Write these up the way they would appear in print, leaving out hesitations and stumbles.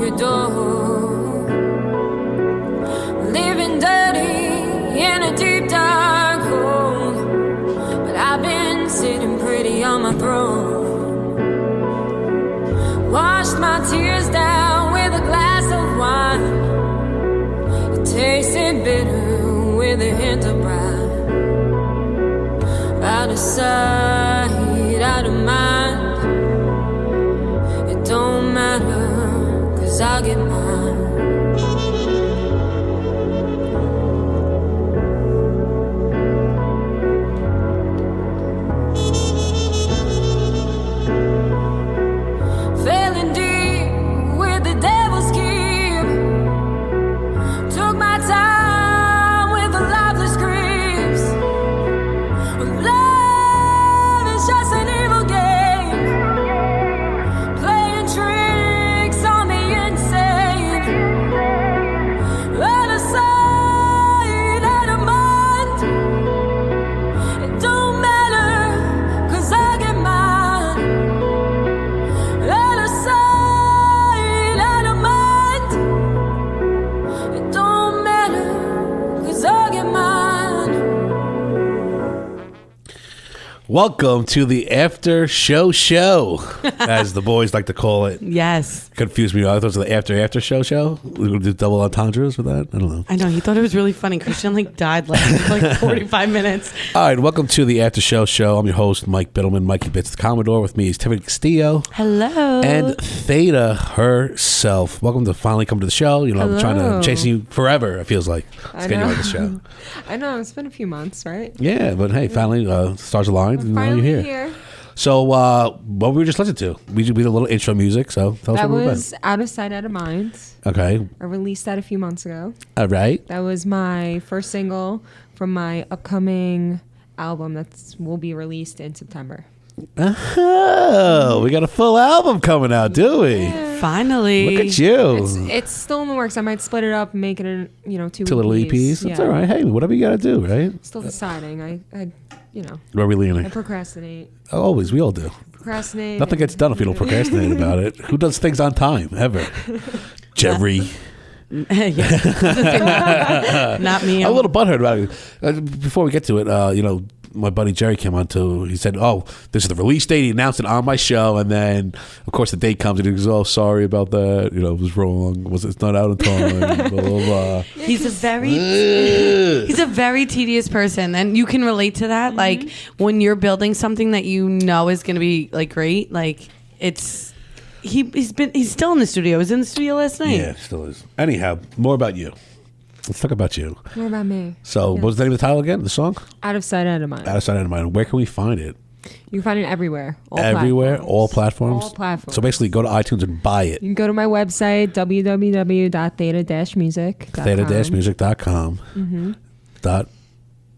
your door. Living dirty in a deep dark hole, but I've been sitting pretty on my throne. Washed my tears down with a glass of wine. It tasted bitter with a hint of brine. Out of sight, out of mind. It don't matter, 'cause I'll get mine. Failing deep with the devil's scheme. Took my time with the lifeless screams. Love is just an evil game, playing tricks on the insane. Out of sight, out of mind. It don't matter, 'cause I get mine. Out of sight, out of mind. It don't matter, 'cause I get mine. Welcome to the After Show, as the boys like to call it. Yes. Confused me. I thought it was the After Show. We would do double entendres with that. I don't know. I know. He thought it was really funny. Christian died like 45 minutes. All right. Welcome to the After Show. I'm your host, Mike Biddleman, Mikey Bits the Commodore. With me is Tiffany Castillo. Hello. And Theda herself. Welcome to finally come to the show. You know, I'm trying to chase you forever, it feels like. Let's get you on the show. I know. It's been a few months, right? Yeah, but hey, finally, stars aligned. And now Finally you're here. So, what we were just listening to? We did a little intro music, so tell us That what we're was Out of Sight, Out of Mind. Okay. I released that a few months ago. All right. That was my first single from my upcoming album that will be released in September. Oh, we got a full album coming out, do we? Finally. Look at you. It's still in the works. I might split it up and make it in, two Little EPs. That's all right. Hey, whatever you got to do, right? Still deciding. I Where are we leaning? I procrastinate. Always. We all do. Procrastinate. Nothing gets done if you don't procrastinate about it. Who does things on time, ever? Jerry. Yeah. Not me. I'm a little butthurt about it. Before we get to it, my buddy Jerry came on to, he said, oh, this is the release date. He announced it on my show. And then, of course, the date comes and he goes, oh, sorry about that. It was wrong. It's not out in time. Blah, blah, blah. He's a very tedious person. And you can relate to that. Mm-hmm. Like when you're building something that you know is going to be great, he's still in the studio. He was in the studio last night. Yeah, still is. Anyhow, more about you. Let's talk about you. More about me. So, What was the name of the title again? The song? Out of Sight, Out of Mind. Out of Sight, Out of Mind. Where can we find it? You can find it everywhere. All platforms? All platforms. So basically, go to iTunes and buy it. You can go to my website, www.theta-music.com. Theta-music.com. Mm-hmm.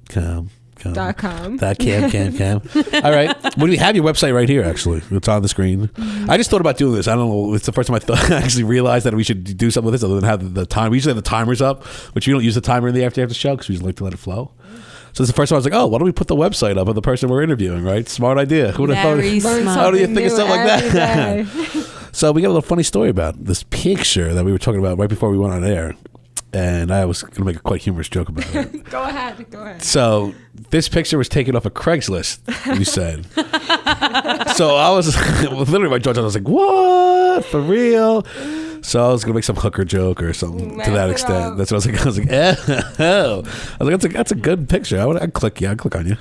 .com. .com. Cam. All right. Well, we have your website right here, actually. It's on the screen. Mm-hmm. I just thought about doing this. I don't know. It's the first time I actually realized that we should do something with this other than have the time. We usually have the timers up, which we don't use the timer in the after show because we just like to let it flow. So it's the first time I was like, oh, why don't we put the website up of the person we're interviewing, right? Smart idea. Who would have thought? How do you think of stuff like that? So we got a little funny story about this picture that we were talking about right before we went on air. And I was going to make a quite humorous joke about it. Go ahead. So this picture was taken off of Craigslist, you said. So I was literally my jaw. I was like, what? For real? So I was going to make some hooker joke or something to that extent. That's what I was like, that's a good picture. I'd click on you. I'd click on you.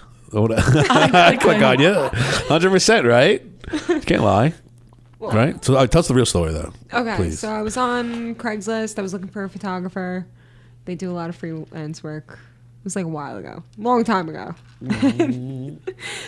100%, right? You can't lie. Well, right? So tell us the real story, though. Okay. Please. So I was on Craigslist. I was looking for a photographer. They do a lot of freelance work. It was a while ago. Long time ago. Mm-hmm.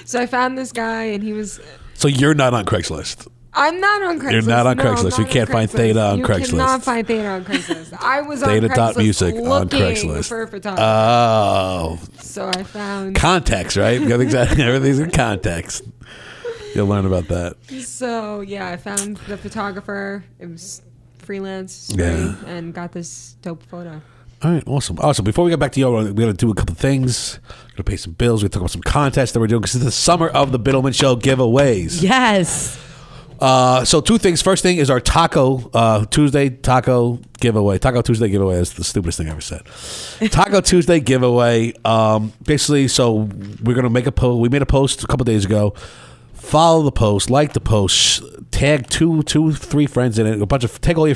So I found this guy, and he was... So you're not on Craigslist? I'm not on Craigslist. You're not on Craigslist. You can't find Theda on Craigslist. You cannot find Theda on Craigslist. I was on Theda.music on Craigslist. For a photographer. Oh. So I found... Context, right? Everything's in context. You'll learn about that. So, yeah, I found the photographer. It was freelance, and got this dope photo. All right, awesome. Before we get back to you, we're going to do a couple things. We're going to pay some bills. We're going to talk about some contests that we're doing because it's the summer of the Biddleman Show giveaways. Yes. So two things. First thing is our Taco Tuesday taco giveaway. Taco Tuesday giveaway is the stupidest thing I ever said. Taco Tuesday giveaway. Basically, so we're gonna make a post. We made a post a couple days ago. Follow the post, like the post, tag two, 3 friends in it. Tag all your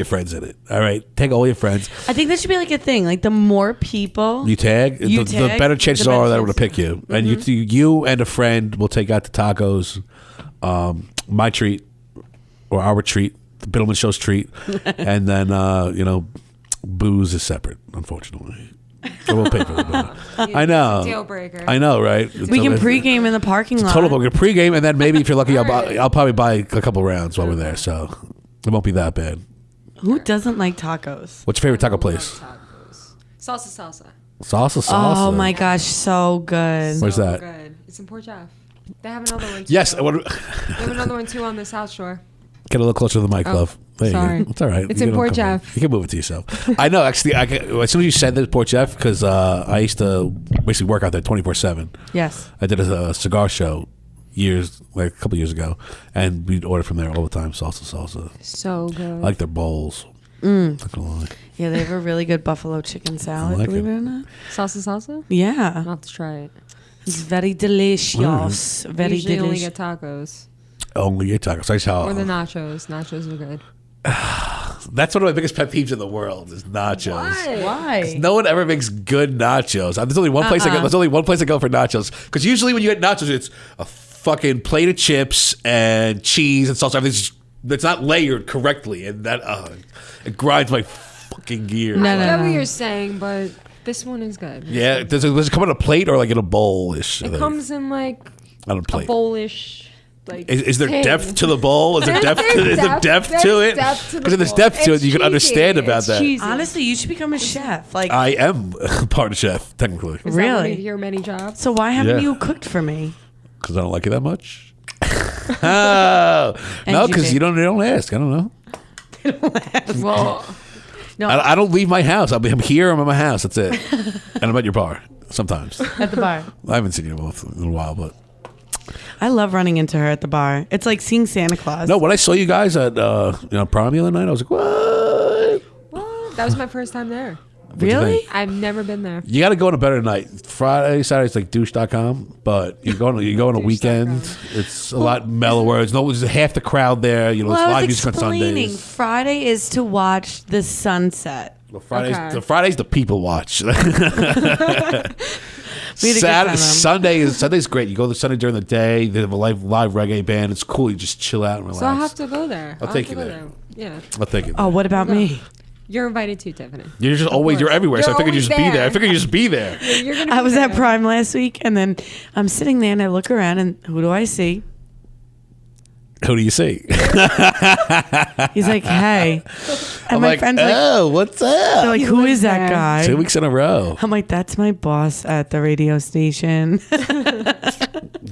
friends in it. All right, tag all your friends. I think that should be like a thing. Like the more people You tag, the better chances are that I'm going to pick you. And you and a friend will take out the tacos, my treat or our treat, the Biddleman Show's treat, and then booze is separate, unfortunately. So we'll pay for it. I know. Deal breaker. I know, right? we can pregame in the parking lot. Total, we're gonna pregame, and then maybe if you're lucky, I'll probably buy a couple rounds while we're there, so it won't be that bad. Who doesn't like tacos? What's your favorite taco place? Salsa. Salsa. Oh my gosh, so good. Where's So that? Good. It's in Port Jeff. They have another one too. Yes. They have another one too on the South Shore. Get a little closer to the mic, love. There sorry. you go. It's all right. It's You in can Port come Jeff. You can move it to yourself. I know. Actually, as soon as you said that, Port Jeff, because I used to basically work out there 24/7. Yes. I did a cigar show a couple years ago, and we'd order from there all the time. Salsa. So good. I like their bowls. Not gonna lie. Yeah, they have a really good buffalo chicken salad, like believe it. it or not. Salsa? Yeah. I'll have to try it. It's very delicious. Very Usually only delicious. get tacos. Only get tacos. That's how. Or the nachos. Nachos are good. That's one of my biggest pet peeves in the world is nachos. Why? No one ever makes good nachos. There's only one place I go. There's only one place I go for nachos. Because usually when you get nachos, it's a fucking plate of chips and cheese and salsa. It's not layered correctly, and that it grinds my fucking gears. No, I no, get no. what you're saying, but this one is good. Yeah, does it come in a plate or like in a bowl-ish? It comes in like on a a plate. bowlish. Like Is there thing. depth to the bowl? Is there There's depth to it? depth to the Because if there's bowl. depth to it, It's you can cheesy. understand about It's that. cheesy. Honestly, you should become a chef. Like, I am part of chef, technically. Is that one Really? of your many jobs? so why haven't Yeah. you cooked for me? Because I don't like it that much. Oh. No, because you you don't ask. I don't know. Well, No, I don't leave my house. I'm here. I'm at my house. That's it. And I'm at your bar sometimes. at the bar. I haven't seen you both in a while, but I love running into her at the bar. It's like seeing Santa Claus. no. When I saw you guys at prom the other night, I was like, what? well, that was my first time there. What'd you Really? think? I've never been there. You got to go on a better night. Friday, Saturday's like douche.com, but you go on a weekend. It's a lot mellower. There's half the crowd there. You know, Well, it's I live was music on explaining. Sundays. Friday is to watch the sunset. Well, Fridays, Okay. Fridays the people watch. We had a good time, Sunday's great. You go to Sunday during the day. They have a live reggae band. It's cool. You just chill out and relax. So I'll have to go there. I'll have take to you go there. Yeah. I'll take it. Oh, what about me? You're invited too, Tiffany. You're just always, you're everywhere. So I You're figured you just always be there. I there. figured you just be there. You're gonna I be was at there. Prime last week, and then I'm sitting there, and I look around, and who do I see? Who do you see? He's like, "Hey," and I'm my like, friends like, oh, what's they're up? like, He "Who lives is that there. guy?" 2 weeks in a row. I'm like, "That's my boss at the radio station."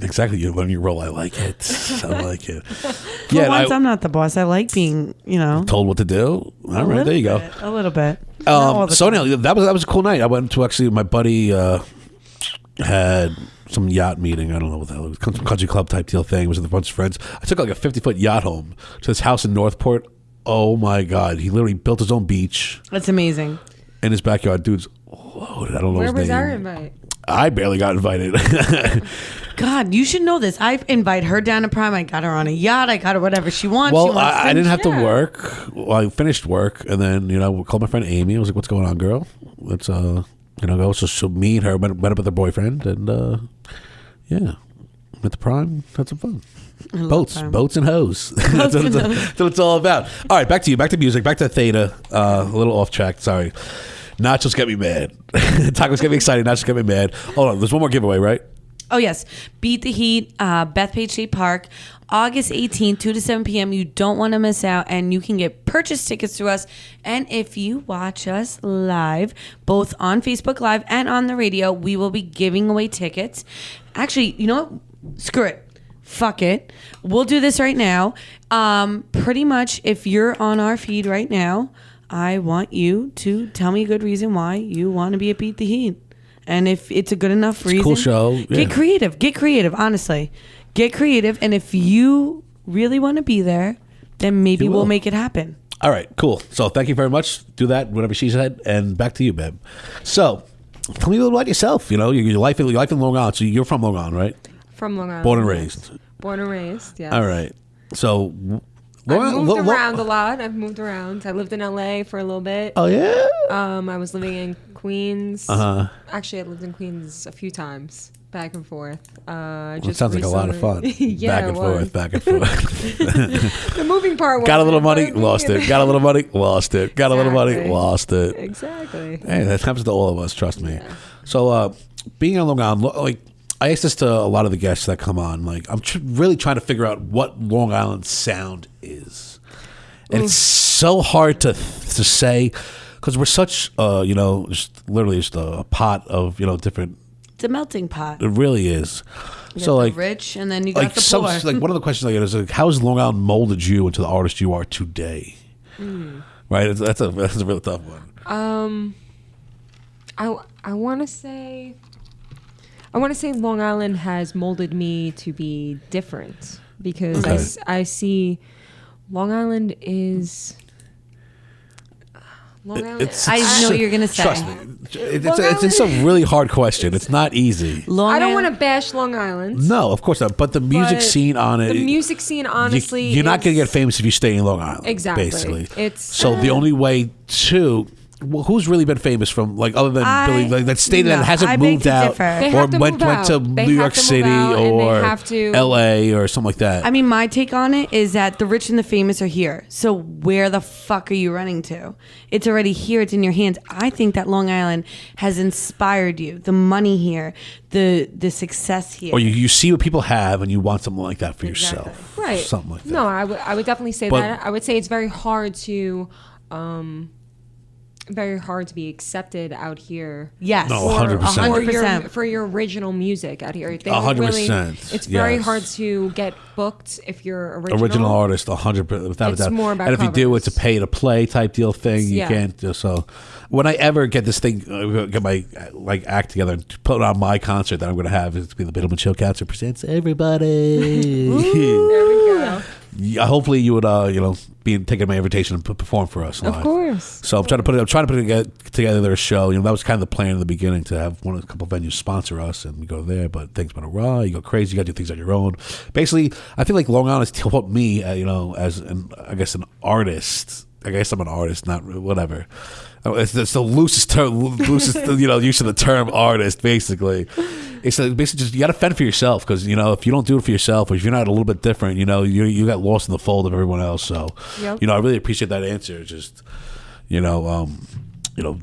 Exactly. You learn your role. I like it. I like it. For Yeah. once, I I'm not the boss. I like being, told what to do. All right. There you go. A little bit. Not all the So time. anyhow, that was a cool night. I went to actually my buddy had some yacht meeting. I don't know what the hell it was, country club type deal thing. It was with a bunch of friends. I took like a 50-foot yacht home to this house in Northport. Oh my god, he literally built his own beach That's amazing. in his backyard. Dude's loaded. I don't know Where his was name. our invite? I barely got invited. God, you should know this. I invite her down to Prime. I got her on a yacht. I got her whatever she wants. Well, she wants I didn't have to Yeah. work. Well, I finished work, and then called my friend Amy. I was like, "What's going on, girl? Let's go." So me and her met up with her boyfriend, and yeah, went to Prime. Had some fun. Prime. Boats and hoes. That's what it's all about. All right, back to you. Back to music. Back to Theta. A little off track. Sorry. Nachos get me mad. Tacos get me excited. Nachos get me mad. Hold on. There's one more giveaway, right? Oh, yes. Beat the Heat, Bethpage State Park, August 18th, 2 to 7 p.m. You don't want to miss out, and you can get purchase tickets through us. And if you watch us live, both on Facebook Live and on the radio, we will be giving away tickets. Actually, you know what? Screw it. Fuck it. We'll do this right now. Pretty much, if you're on our feed right now, I want you to tell me a good reason why you want to be at Beat the Heat. And if it's a good enough reason, cool show. Yeah. Get creative. Get creative, honestly. Get creative. And if you really want to be there, then maybe You we'll will. make it happen. All right, cool. So thank you very much. Do that, whatever she said, and back to you, babe. So tell me a little about yourself. You know, your life in Long Island. So you're from Long Island, right? From Long Island. Born and raised. Born and raised, yes. All right. So I've moved around a lot. I've moved around. I lived in LA for a little bit. Oh yeah. I was living in Queens. Actually, I lived in Queens a few times, back and forth. It sounds like a lot of fun. Yeah, back and forth, back and forth. The moving part was Got a little money, lost it. Got a little money, lost it. Got a little money, Exactly. lost it. Exactly. Hey, that happens to all of us. Trust me. Yeah. So, being on Long Island, like I ask this to a lot of the guests that come on. Like, I'm really trying to figure out what Long Island sound is, and it's so hard to say because we're such, just literally just a pot of different. It's a melting pot. It really is. You So got like the rich, and then you got the poor. like one of the questions I get is like, how has Long Island molded you into the artist you are today? Right, that's a really tough one. I want to say Long Island has molded me to be different because Okay. I see Long Island is Long Island. I know what you're gonna say. Trust me, it's a really hard question. It's not easy. Long I don't Island- want to bash Long Island. No, of course not. But the music But scene on it, The music scene, honestly, you're not going to is- get famous if you stay in Long Island. Exactly. Basically, It's- so the only way to. Well, who's really been famous from other than Billy, that state that hasn't I beg moved to out differ. They or have to went move to out. They New have York to move City out, and they or have to- L.A. or something like that? I mean, my take on it is that the rich and the famous are here. So where the fuck are you running to? It's already here. It's in your hands. I think that Long Island has inspired you. The money here, the success here. or you see what people have and you want something like that for Exactly. yourself, Right. Something like that. No, I would definitely say But- that. I would say it's very hard to be accepted out here. Yes. No, 100%. For your 100%. for your original music out here. They don't 100%, It's very yes. hard to get booked if you're Original artist, 100%, without a It's doubt. more about and if you do, it's a covers. pay to play type deal thing. You Yeah. can't do so. When I ever get this thing, get my act together and put on my concert that I'm going to have, it's going to be the Biddleman Chill Concert presents everybody. There we go. Yeah, hopefully you would be taking my invitation and perform for us live. Of course. So I'm trying to put together a show. That was kind of the plan in the beginning, to have a couple venues sponsor us and we go there. But things went awry. You go crazy. You got to do things on your own. Basically, I feel like Long Island has taught me, as an artist. I guess I'm an artist, not whatever. It's the loosest term, use of the term artist. Basically, it's basically just you got to fend for yourself because if you don't do it for yourself, or if you're not a little bit different, you got lost in the fold of everyone else. So, Yep. I really appreciate that answer. Just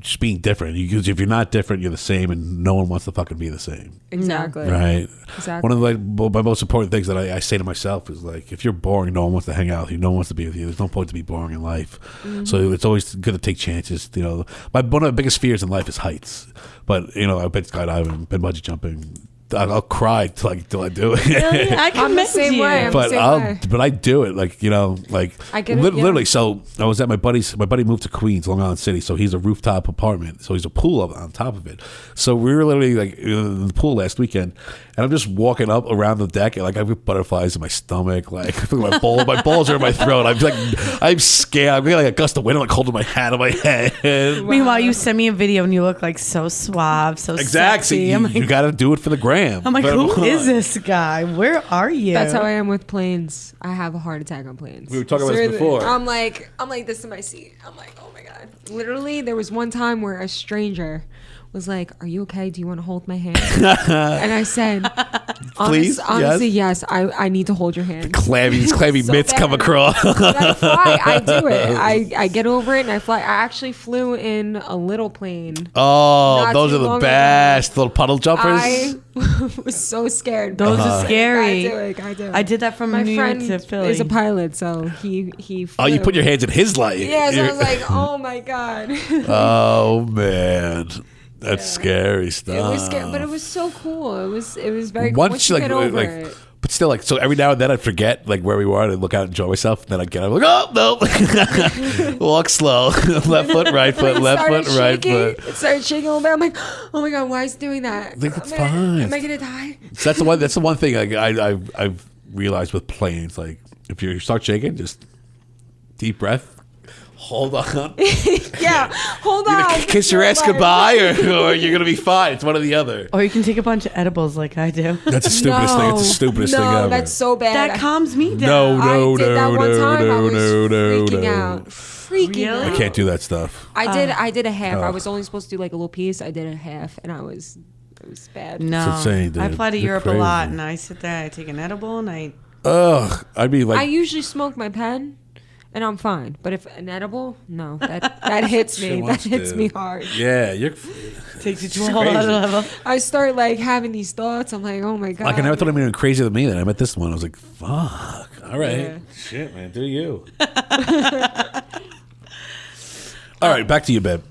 just being different. Because if you're not different, you're the same, and no one wants to fucking be the same. Exactly. Right. Exactly. One of my most important things that I say to myself is if you're boring, no one wants to hang out with you. No one wants to be with you. There's no point to be boring in life. Mm-hmm. So it's always good to take chances. One of the biggest fears in life is heights. But I've been skydiving, been bungee jumping. I'll cry till I do it. Really? I I'm the commend same you. way. But Same way. but I do it I get it, literally. yeah. So I was at my buddy moved to Queens, Long Island City. So he's a rooftop apartment. So he's a pool on top of it. So we were literally in the pool last weekend, and I'm just walking up around the deck, and I have butterflies in my stomach. I feel my balls are in my throat. I'm scared. I'm getting a gust of wind, holding my hat on my head. Meanwhile, you send me a video and you look like so suave, so Exactly. sexy. I'm You like, got to do it for the gram. I'm like, who is this guy? Where are you? That's how I am with planes. I have a heart attack on planes. We were talking about this before. I'm like this in my seat. I'm like, oh my god. Literally, there was one time where a stranger was like, "Are you okay? Do you want to hold my hand?" And I said, Please, honestly, yes. I need to hold your hand. Clammy So mitts come bad. across. But I fly. I do it. I get over it and I fly. I actually flew in a little plane. Oh, Not those too are the long best little puddle jumpers. I was so scared. Those are scary. I do it. I did that from My New York friend to Philly. is a pilot, so he flew. Oh, you put your hands in his light. Yeah, so I was like, oh my god. Oh man, that's scary stuff. It was scary, but it was so cool. It was very cool. Once Once you you get over it. but still, so every now and then I forget where we were, and I look out and enjoy myself. And then I get up, oh no, walk slow, left foot, right foot, It left started foot, right shaking. foot. It started shaking a little bit. I'm like, oh my god, why is it doing that? I think it's Am I fine. gonna die? So that's the one. That's the one thing I've realized with planes. If you start shaking, just deep breath. Hold on. Yeah, hold You're on. gonna kiss your ass goodbye, or you're gonna be fine. It's one or the other. Or you can take a bunch of edibles like I do. That's the stupidest thing. It's the stupidest thing ever. No, that's so bad. That calms me down. No, I did that one time. I was no, freaking no. out. Freaking Really? I out. can't do that stuff. I did a half. Oh. I was only supposed to do like a little piece. I did a half, and it was bad. No. It's insane, dude. I fly to You're Europe a lot, crazy. and I sit there, I take an edible, and I... Ugh, I'd be I like, usually smoke my pen, and I'm fine. But if an edible, no, that hits me. She That wants hits to. me hard. yeah, you're. Takes you to It's a whole crazy. other level. I start like having these thoughts. I'm like, oh my god. Like I never thought anyone crazier than me. Then I met this one. I was like, fuck. All right, Yeah. shit, man, do you? All right, back to you, babe.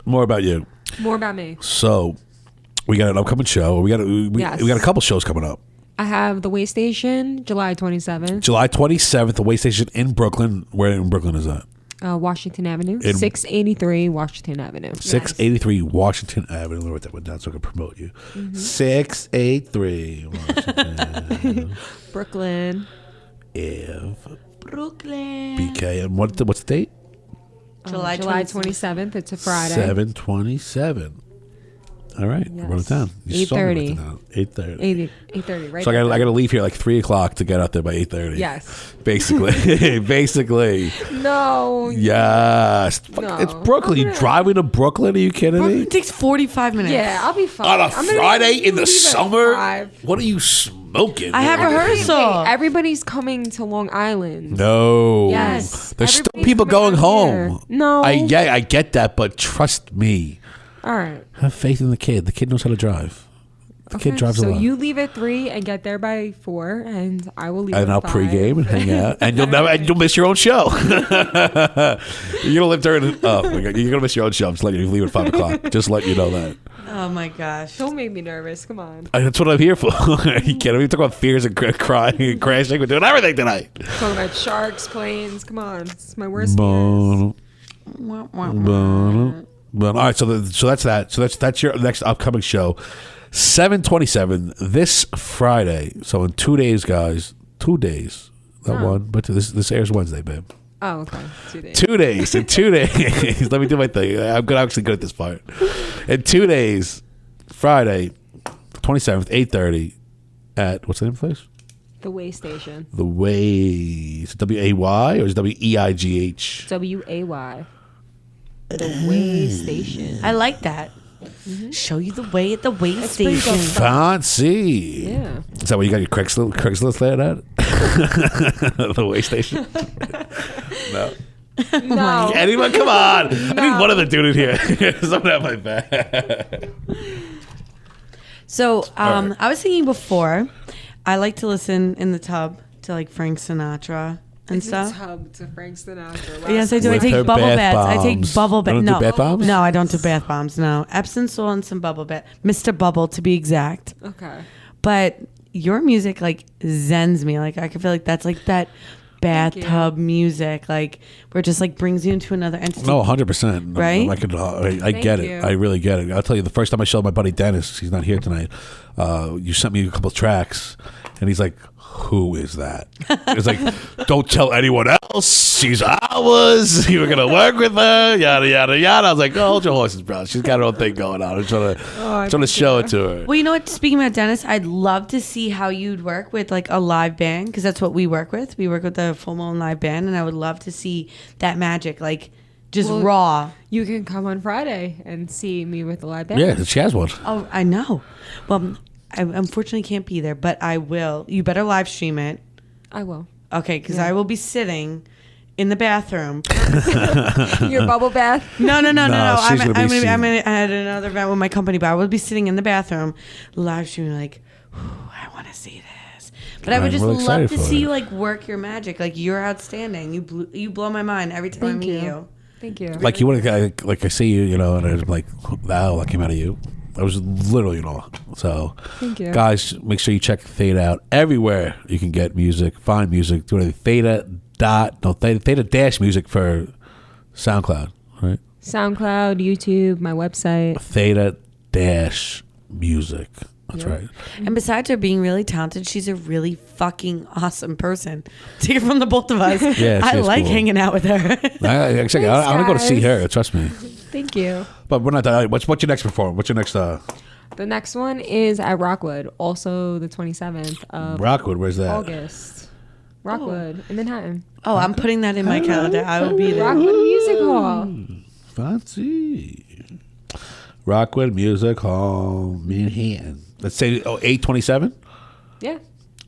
More about you. More about me. So, we got an upcoming show. We got a couple shows coming up. I have the Way Station, July 27th, July 27th, the Way Station in Brooklyn. Where in Brooklyn is that? Washington Avenue, In- 683 Washington Avenue. 683 Washington Avenue. Let me write that one down so I can promote you. 683 Washington Brooklyn. Ave. Brooklyn. BK. And what's the date? July July 27th. 27th. It's a Friday. 7/27. All right, Yes. write it down. 8:30. 8:30. 8:30, right? So I there. got to leave here like 3:00 to get out there by 8:30. Yes. Basically, basically. No. Yes. Fuck, No. it's Brooklyn. You I'm gonna- driving to Brooklyn? Are you kidding me? It takes 45 minutes. Yeah, I'll be fine. On a I'm gonna Friday in the leave at summer? 5. What are you smoking? I have man? rehearsal. Wait, everybody's coming to Long Island. No. Yes. There's still Everybody's people coming going out here. home. No. I get that, but trust me. All right. Have faith in the kid. The kid knows how to drive. The kid drives a so lot. you leave at 3 and get there by 4, and I will leave. And at I'll 5. pregame and hang out, and you'll miss your own show. You're gonna live during. Oh my god, you're gonna miss your own show. I'm just letting you leave at 5:00. Just let you know that. Oh my gosh. Don't make me nervous. Come on. That's what I'm here for. Are you kidding me? We talk about fears and crying and crashing. We're doing everything tonight. Talking about sharks, planes. Come on. It's my worst fears. Bono, Wah, wah, wah. bono. But all right, so that's that. So that's your next upcoming show, 7/27 this Friday. So in 2 days, guys. 2 days. Not one, but this airs Wednesday, babe. Oh, okay. 2 days. 2 days. In 2 days. Let me do my thing. I'm actually good at this part. In 2 days, Friday, 27th, 8:30 at what's the name of the place? The Way Station. The Way. Is it W-A-Y or is it W-E-I-G-H? WAY. The Way Station. I like that. Show you the way at the way It's pretty station. good. Fancy. Yeah. Is that what you got your Craigslist there at? The Way Station? No. No. Anyone? Come on. I need one other dude in here. Someone at my back. So right. I was thinking before, I like to listen in the tub to like Frank Sinatra and It's a stuff. tub to Frank Sinatra. Yes, I do. I With take her bubble bath baths. I take bombs. bubble You baths. don't do No, bath bombs? no, I don't do bath bombs. No, Epsom salt and some bubble bath. Mr. Bubble, to be exact. Okay. But your music like zens me. Like I can feel like that's like that Thank you. bathtub music, like where it just like brings you into another entity. No, 100%. Right? I get you. it. I really get it. I'll tell you, the first time I showed my buddy Dennis, he's not here tonight. You sent me a couple of tracks, and he's like, "Who is that?" It's like, "Don't tell anyone else. She's ours. You were gonna work with her. Yada yada yada." I was like, "Oh, hold your horses, bro. She's got her own thing going on. I'm trying to show it to her." Well, you know what? Speaking about Dennis, I'd love to see how you'd work with like a live band because that's what we work with. We work with the Full Moon Live Band, and I would love to see that magic, like just Well, raw. You can come on Friday and see me with the live band. Yeah, she has one. Oh, I know. Well, I unfortunately can't be there, but I will. You better live stream it. I will. Okay, because Yeah. I will be sitting in the bathroom. Your bubble bath. No. No, she's I'm gonna be I'm seeing- at another event with my company, but I will be sitting in the bathroom, live streaming like, I want to see this. But I would I'm just really love excited to for see it. you like work your magic. Like you're outstanding. You blow my mind every time I Thank meet you. you. Thank you. Like you want to, like I see you, you know, and I'm like, "Wow, that came out of you." I was literally in awe. So, Thank you. guys, make sure you check Theta out everywhere you can get music, find music. Do it Theta dash music for SoundCloud, right? SoundCloud, YouTube, my website. Theta dash music. That's right. And besides her being really talented, she's a really fucking awesome person. Take it from the both of us. Yeah, I she's like cool. hanging out with her. I want to go to see her. Trust me. Thank you. But we're not done. What's your next performance? What's your next? The next one is at Rockwood, also the 27th of Rockwood. Where's that? August. Rockwood in Manhattan. Oh, I'm putting that in my calendar. I will be there. Rockwood Music Hall. Fancy. Rockwood Music Hall, Manhattan. Let's say 8/27. Yeah.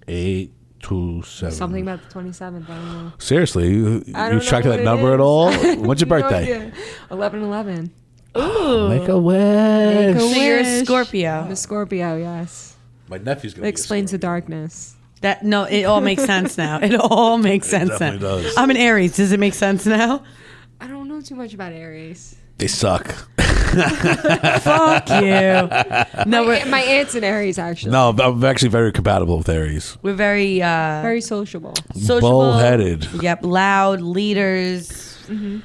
8/27. Something about the 27th. I don't know. Seriously, you I don't tracked know that what it number is. at all? What's your birthday? 11/11. Ooh. Make a wish. Make a So you're a wish. Scorpio. I'm a Scorpio, yes. My nephew's gonna. That explains the darkness. No, it all makes sense now. It all makes sense now. definitely does. I'm an Aries. Does it make sense now? I don't know too much about Aries. They suck. Fuck you. No, My aunt's an Aries, actually. No, I'm actually very compatible with Aries. we're very Very sociable. sociable. Bullheaded. Yep, loud leaders. Mm-hmm.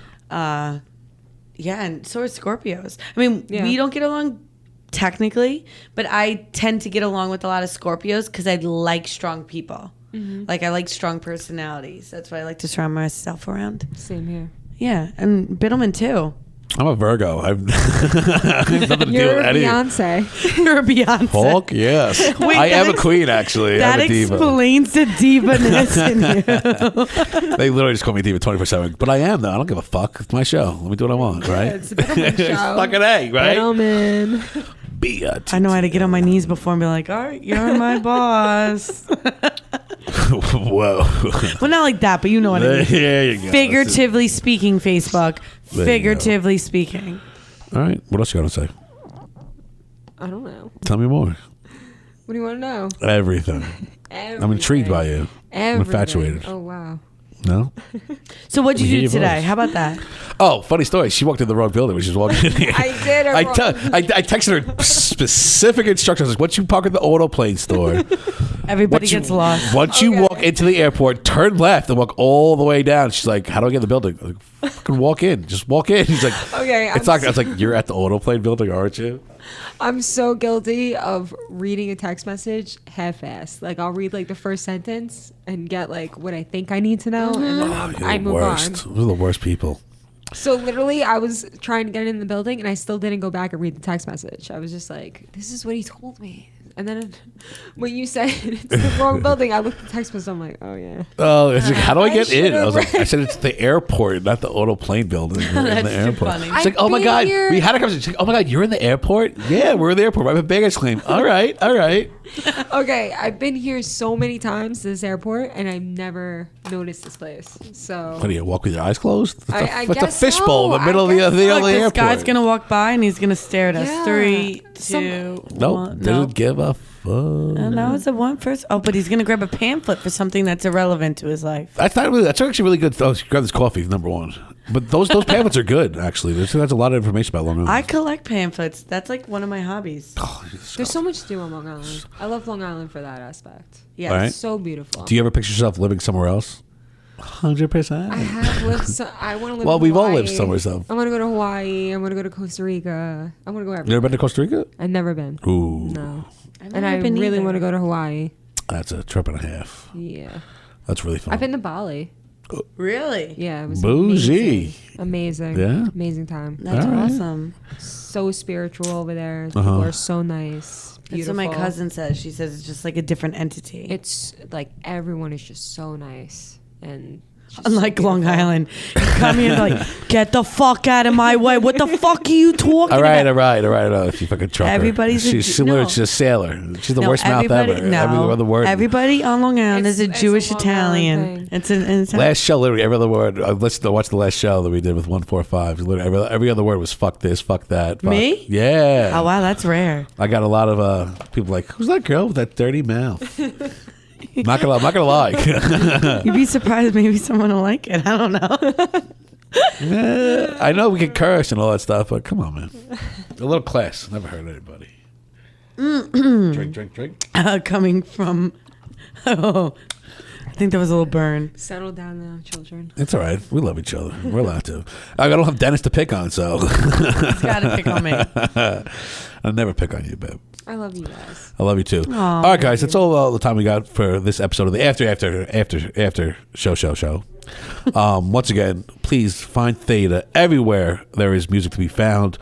Yeah, and so are Scorpios. I mean, Yeah. we don't get along technically, but I tend to get along with a lot of Scorpios because I like strong people. Mm-hmm. Like I like strong personalities. That's what I like to surround myself around. Same here. Yeah, and Biddleman too. I'm a Virgo. I've nothing to do You're with any. Beyonce. You're a Beyonce. Hulk, yes. Wait, I that am a queen, actually. That I'm a diva. explains the diva-ness in you. They literally just call me diva 24/7. But I am, though. I don't give a fuck. It's my show. Let me do what I want, right? It's a Biddleman show. Fucking A, right? Biddleman. Be a I know how to get on my knees before and be like, all right, you're my boss. Whoa. Well, not like that, but you know what I mean. There you go. Figuratively speaking, Facebook. There you Figuratively speaking. All right. What else you got to say? I don't know. Tell me more. What do you want to know? Everything. I'm intrigued by you. I'm infatuated. Oh, wow. No? So what'd We you hear do your today? voice. How about that? Oh, funny story. She walked in the wrong building when she was walking in here. I did. I texted her specific instructions. I was like, once you park at the auto plane store, Everybody once you- gets lost. Once you Okay. walk into the airport, turn left and walk all the way down. She's like, how do I get in the building? I'm like, fucking walk in. Just walk in. He's like, Okay, It's like, I was like, you're at the auto plane building, aren't you? I'm so guilty of reading a text message half-assed. Like I'll read like the first sentence and get like what I think I need to know, and then You're I the move worst. on. We're the worst people. So literally, I was trying to get in the building, and I still didn't go back and read the text message. I was just like, "This is what he told me." And then when you said it's the wrong building, I looked at the text message. I'm like, "Oh yeah." Oh, it's like, how do I get in? I was like, should've I said it's the airport, not the auto plane building. We're in That's the too airport. funny. It's like, I've oh my been god, here- we had a conversation. She's like, oh my god, you're in the airport? Yeah, we're in the airport. I have a baggage claim. All right. Okay, I've been here so many times to this airport, and I've never noticed this place. So What do you walk with your eyes closed? I What's a guess fishbowl in so. the middle I of guess the so. only This airport? guy's going to walk by and he's going to stare at us. Yeah. 3, 2, Some- Nope, 1. didn't give a fuck. And that was the one first. Oh, but he's going to grab a pamphlet for something that's irrelevant to his life. That's actually really good. Oh, grab this coffee, number one. But those pamphlets are good, actually. There's a lot of information about Long Island. I collect pamphlets. That's like one of my hobbies. there's so much to do on Long Island. I love Long Island for that aspect. Yeah. All right. It's so beautiful. Do you ever picture yourself living somewhere else? 100%. I have lived. I want to live. Well, in we've all Hawaii. lived somewhere. So, I want to go to Hawaii. I want to go to Costa Rica. I want to go you everywhere. ever been to Costa Rica? I've never been. Ooh, No. I've And never I been really either. want to go to Hawaii. that's a trip and a half. Yeah. That's really fun. I've been to Bali. Really? Yeah, it was Bougie. amazing. Yeah? Amazing time. That's All right. awesome. So spiritual over there. Uh-huh. People are so nice. That's Beautiful. what my cousin says. She says it's just like a different entity. It's like everyone is just so nice and just Unlike so Long beautiful. Island. You come here and like, get the fuck out of my way. What the fuck are you talking all right, about? all right. She fucking trucker. Everybody's a she's Jew- no. she's a sailor. She's the No, worst mouth ever. everybody- Every other word. Everybody on Long Island is a It's a Jewish Long Island Italian. thing. It's Last show, literally every other word. I listened to watch the last show that we did with 145. Literally every other word was fuck this, fuck that. Fuck. Me? Yeah. Oh wow, that's rare. I got a lot of people like, who's that girl with that dirty mouth? I'm not gonna lie. You'd be surprised. Maybe someone will like it. I don't know. Yeah, I know we can curse and all that stuff, but come on, man. A little class. Never hurt anybody. Drink. Coming from, oh, think there was a little burn. Settle down now, children. It's all right. We love each other. We're allowed to. I don't have Dennis to pick on, so. He's got to pick on me. I'll never pick on you, babe. I love you guys. I love you too. All right, guys. That's all the time we got for this episode of the After show. Once again, please find Theda everywhere there is music to be found.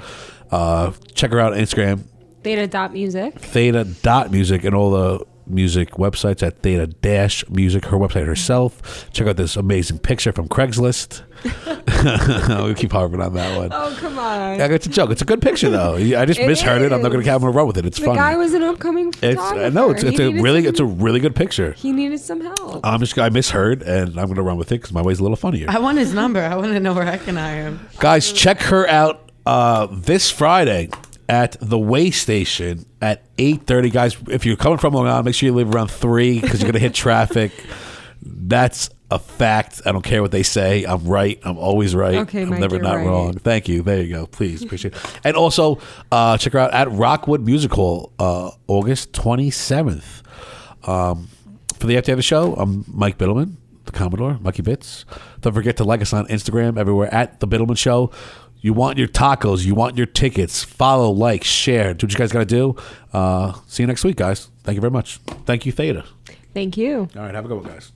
Check her out on Instagram. Theta.music. Theta.music and all the music websites at Theta-music, her website herself. Check out this amazing picture from Craigslist. We keep harping on that one. Oh, come on. Yeah, it's a joke. It's a good picture though. I just misheard it. I'm not going to run with it. It's the funny. guy was an upcoming photographer. No, it's a really good picture. He needed some help. I misheard, and I'm going to run with it because my way's a little funnier. I want his number. I want to know where I can hire him. Guys, check her out this Friday at the Way Station at 8:30. Guys, if you're coming from Long Island, make sure you leave around 3 because you're going to hit traffic. That's a fact. I don't care what they say. I'm right. I'm always right. Okay, I'm Mike, never you're not right. wrong. Thank you. There you go. Please appreciate it. And also check her out at Rockwood Music Hall August 27th. For the After show, I'm Mike Biddleman, the Commodore, Mikey Bits. Don't forget to like us on Instagram everywhere at The Biddleman Show. You want your tacos, you want your tickets. Follow, like, share. Do what you guys got to do. See you next week, guys. Thank you very much. Thank you, Theda. Thank you. All right, have a good one, guys.